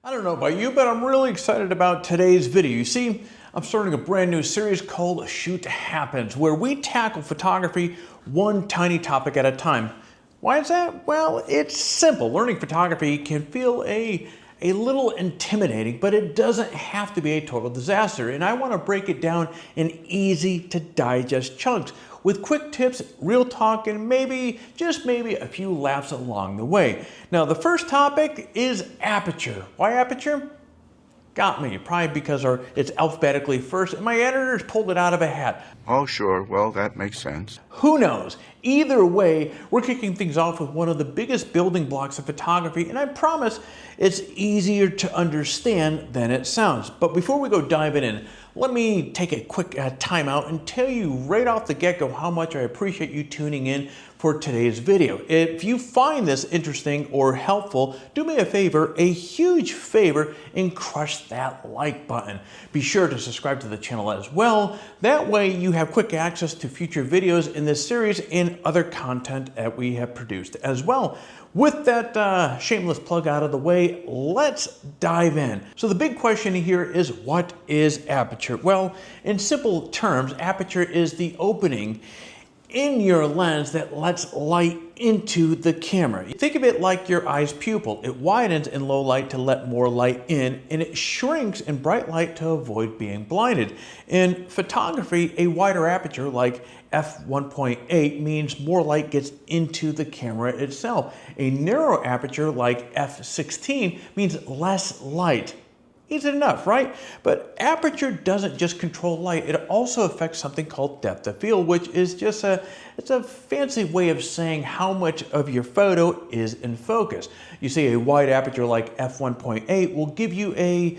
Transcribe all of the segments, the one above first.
I don't know about you, but I'm really excited about today's video. You see, I'm starting a brand new series called Shoot Happens, where we tackle photography one tiny topic at a time. Why is that? Well, it's simple. Learning photography can feel a little intimidating, but it doesn't have to be a total disaster. And I want to break it down in easy to digest chunks with quick tips, real talk, and just maybe a few laughs along the way. Now, the first topic is aperture. Why aperture? Got me. Probably because it's alphabetically first, and my editors pulled it out of a hat. Oh, sure. Well, that makes sense. Who knows? Either way, we're kicking things off with one of the biggest building blocks of photography, and I promise it's easier to understand than it sounds. But before we go diving in, let me take a quick time out and tell you right off the get-go how much I appreciate you tuning in for today's video. If you find this interesting or helpful, do me a favor, a huge favor, and crush that like button. Be sure to subscribe to the channel as well. That way you have quick access to future videos in this series and other content that we have produced as well. With that shameless plug out of the way, let's dive in. So the big question here is, what is aperture? Well, in simple terms, aperture is the opening in your lens that lets light into the camera. Think of it like your eye's pupil. It widens in low light to let more light in, and it shrinks in bright light to avoid being blinded. In photography, a wider aperture like f1.8 means more light gets into the camera itself. A narrow aperture like f16 means less light. Easy enough, right? But aperture doesn't just control light, it also affects something called depth of field, which is just it's a fancy way of saying how much of your photo is in focus. You see, a wide aperture like f1.8 will give you a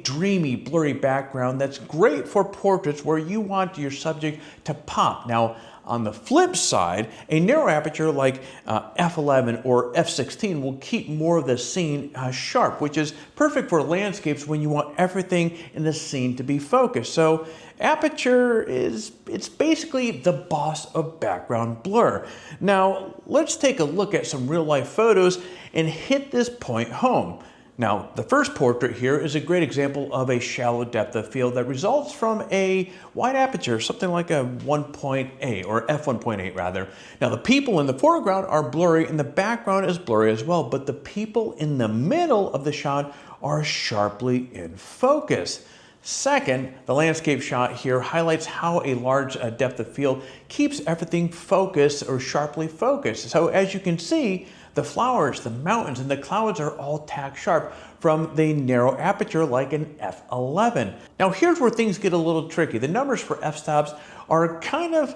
dreamy, blurry background that's great for portraits where you want your subject to pop. Now, on the flip side, a narrow aperture like f11 or f16 will keep more of the scene sharp, which is perfect for landscapes when you want everything in the scene to be focused. So aperture it's basically the boss of background blur. Now, let's take a look at some real life photos and hit this point home. Now, the first portrait here is a great example of a shallow depth of field that results from a wide aperture, something like a 1.8 or f1.8 rather. Now, the people in the foreground are blurry and the background is blurry as well, but the people in the middle of the shot are sharply in focus. Second, the landscape shot here highlights how a large depth of field keeps everything focused or sharply focused. So as you can see, the flowers, the mountains, and the clouds are all tack sharp from the narrow aperture like an f11. Now here's where things get a little tricky. The numbers for f-stops are kind of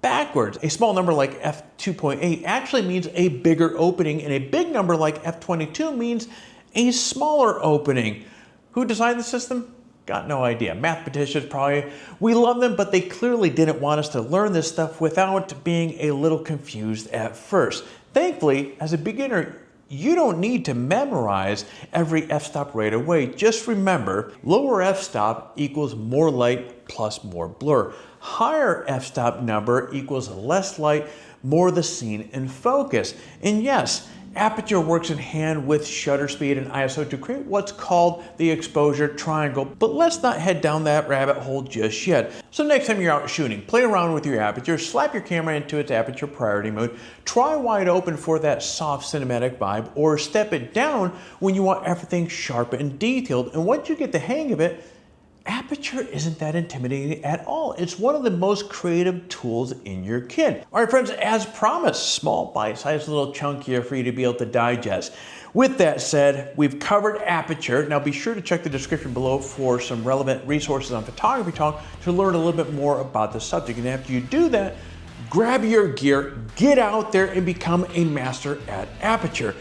backwards. A small number like f2.8 actually means a bigger opening, and a big number like f22 means a smaller opening. Who designed the system? Got no idea. Mathematicians probably, we love them, but they clearly didn't want us to learn this stuff without being a little confused at first. Thankfully, as a beginner, you don't need to memorize every f-stop right away. Just remember, lower f-stop equals more light plus more blur. Higher f-stop number equals less light, more the scene in focus. And yes, aperture works in hand with shutter speed and ISO to create what's called the exposure triangle, but let's not head down that rabbit hole just yet. So next time you're out shooting, play around with your aperture, slap your camera into its aperture priority mode, try wide open for that soft cinematic vibe, or step it down when you want everything sharp and detailed. And once you get the hang of it, aperture isn't that intimidating at all. It's one of the most creative tools in your kit. All right, friends, as promised, small bite-sized little chunk here for you to be able to digest. With that said, we've covered aperture. Now be sure to check the description below for some relevant resources on photography talk to learn a little bit more about the subject. And after you do that, grab your gear, get out there and become a master at aperture.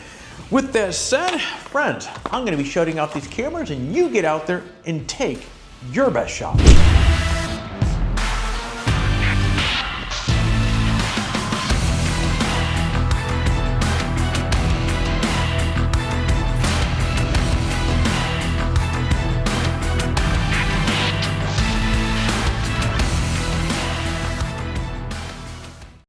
With that said, friends, I'm gonna be shutting off these cameras and you get out there and take your best shot.